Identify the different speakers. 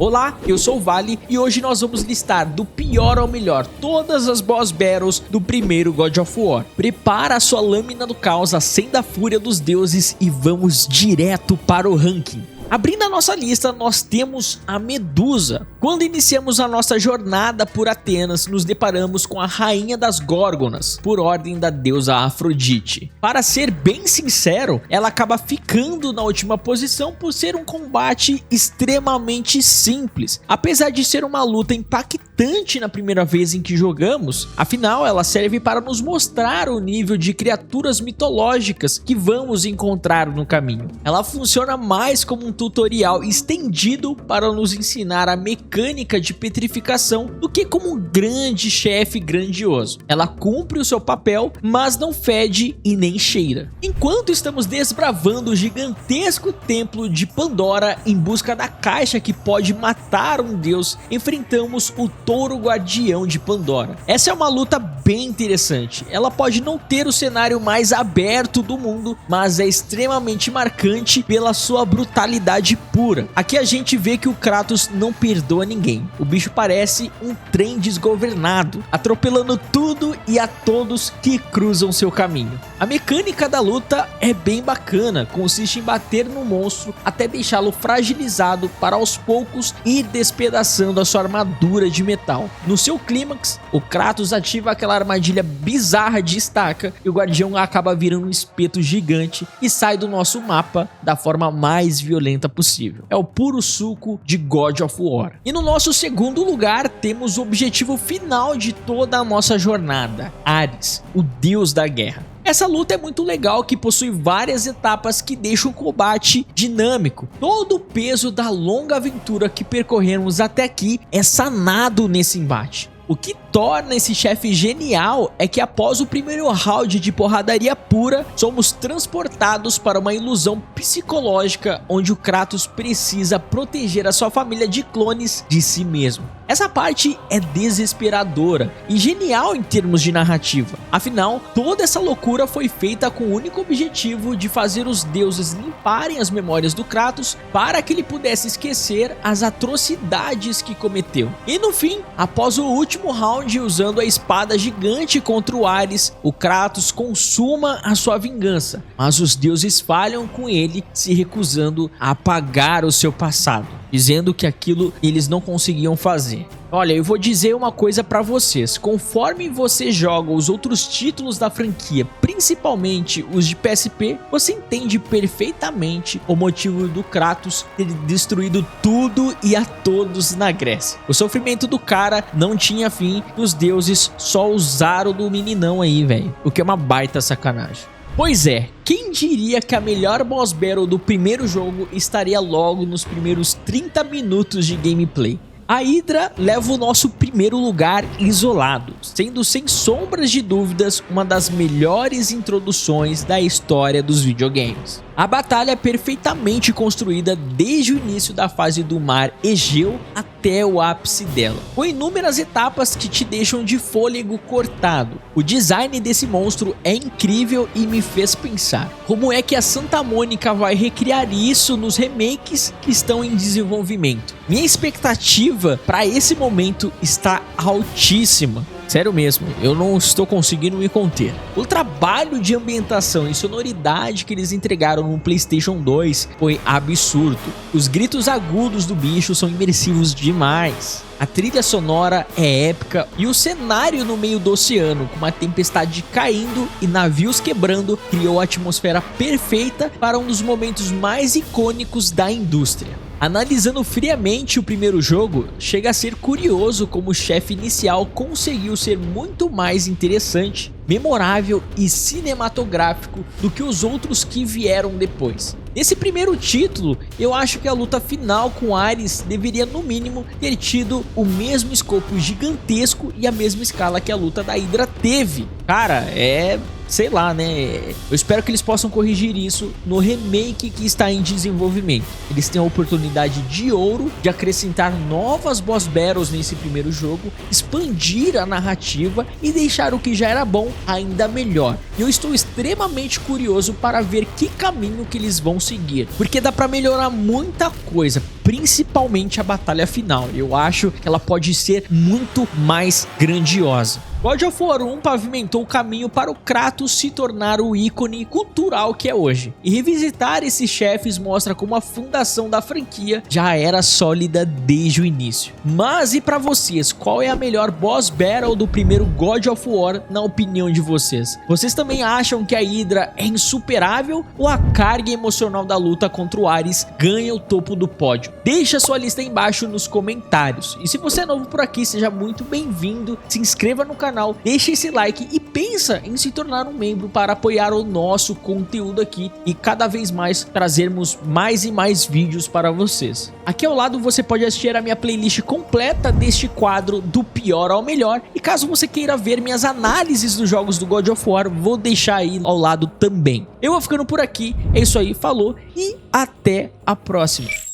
Speaker 1: Olá, eu sou o Vale e hoje nós vamos listar do pior ao melhor todas as boss battles do primeiro God of War. Prepara a sua lâmina do caos, acenda a fúria dos deuses e vamos direto para o ranking. Abrindo a nossa lista, nós temos a Medusa. Quando iniciamos a nossa jornada por Atenas, nos deparamos com a Rainha das Górgonas, por ordem da deusa Afrodite. Para ser bem sincero, ela acaba ficando na última posição por ser um combate extremamente simples. Apesar de ser uma luta impactante na primeira vez em que jogamos, afinal ela serve para nos mostrar o nível de criaturas mitológicas que vamos encontrar no caminho. Ela funciona mais como um tutorial estendido para nos ensinar a mecânica de petrificação do que como um grande chefe grandioso. Ela cumpre o seu papel, mas não fede e nem cheira. Enquanto estamos desbravando o gigantesco templo de Pandora em busca da caixa que pode matar um deus, enfrentamos o touro guardião de Pandora. Essa é uma luta bem interessante. Ela pode não ter o cenário mais aberto do mundo, mas é extremamente marcante pela sua brutalidade pura. Aqui a gente vê que o Kratos não perdoa ninguém. O bicho parece um trem desgovernado, atropelando tudo e a todos que cruzam seu caminho. A mecânica da luta é bem bacana, consiste em bater no monstro até deixá-lo fragilizado para aos poucos ir despedaçando a sua armadura de metal. No seu clímax, o Kratos ativa aquela armadilha bizarra de estaca e o guardião acaba virando um espeto gigante e sai do nosso mapa da forma mais violenta possível. É o puro suco de God of War. E no nosso segundo lugar temos o objetivo final de toda a nossa jornada, Ares, o deus da guerra. Essa luta é muito legal, que possui várias etapas que deixam o combate dinâmico. Todo o peso da longa aventura que percorremos até aqui é sanado nesse embate. O que torna esse chefe genial é que após o primeiro round de porradaria pura, somos transportados para uma ilusão psicológica onde o Kratos precisa proteger a sua família de clones de si mesmo. Essa parte é desesperadora e genial em termos de narrativa. Afinal, toda essa loucura foi feita com o único objetivo de fazer os deuses limparem as memórias do Kratos para que ele pudesse esquecer as atrocidades que cometeu. E no fim, após o último round usando a espada gigante contra o Ares, o Kratos consuma a sua vingança, mas os deuses falham com ele, se recusando a apagar o seu passado, dizendo que aquilo eles não conseguiam fazer. Olha, eu vou dizer uma coisa pra vocês, conforme você joga os outros títulos da franquia, principalmente os de PSP, você entende perfeitamente o motivo do Kratos ter destruído tudo e a todos na Grécia. O sofrimento do cara não tinha fim, os deuses só usaram do meninão aí, velho, o que é uma baita sacanagem. Pois é, quem diria que a melhor boss battle do primeiro jogo estaria logo nos primeiros 30 minutos de gameplay? A Hydra leva o nosso primeiro lugar isolado, sendo sem sombras de dúvidas uma das melhores introduções da história dos videogames. A batalha é perfeitamente construída desde o início da fase do mar Egeu até o ápice dela, com inúmeras etapas que te deixam de fôlego cortado. O design desse monstro é incrível e me fez pensar, como é que a Santa Mônica vai recriar isso nos remakes que estão em desenvolvimento? Minha expectativa para esse momento está altíssima. Sério mesmo, eu não estou conseguindo me conter. O trabalho de ambientação e sonoridade que eles entregaram no PlayStation 2 foi absurdo. Os gritos agudos do bicho são imersivos demais. A trilha sonora é épica e o cenário no meio do oceano, com uma tempestade caindo e navios quebrando, criou a atmosfera perfeita para um dos momentos mais icônicos da indústria. Analisando friamente o primeiro jogo, chega a ser curioso como o chefe inicial conseguiu ser muito mais interessante, memorável e cinematográfico do que os outros que vieram depois. Nesse primeiro título, eu acho que a luta final com Ares deveria no mínimo ter tido o mesmo escopo gigantesco e a mesma escala que a luta da Hydra teve. Cara, sei lá, né? Eu espero que eles possam corrigir isso no remake que está em desenvolvimento. Eles têm a oportunidade de ouro de acrescentar novas boss battles nesse primeiro jogo, expandir a narrativa e deixar o que já era bom ainda melhor. E eu estou extremamente curioso para ver que caminho que eles vão seguir, porque dá para melhorar muita coisa, principalmente a batalha final. Eu acho que ela pode ser muito mais grandiosa. God of War 1 pavimentou o caminho para o Kratos se tornar o ícone cultural que é hoje. E revisitar esses chefes mostra como a fundação da franquia já era sólida desde o início. Mas e pra vocês, qual é a melhor boss battle do primeiro God of War na opinião de vocês? Vocês também acham que a Hydra é insuperável ou a carga emocional da luta contra o Ares ganha o topo do pódio? Deixa sua lista aí embaixo nos comentários. E se você é novo por aqui, seja muito bem-vindo, se inscreva no canal, deixa esse like e pensa em se tornar um membro para apoiar o nosso conteúdo aqui e cada vez mais trazermos mais e mais vídeos para vocês. Aqui ao lado você pode assistir a minha playlist completa deste quadro do pior ao melhor, e caso você queira ver minhas análises dos jogos do God of War, vou deixar aí ao lado também. Eu vou ficando por aqui, é isso aí, falou e até a próxima.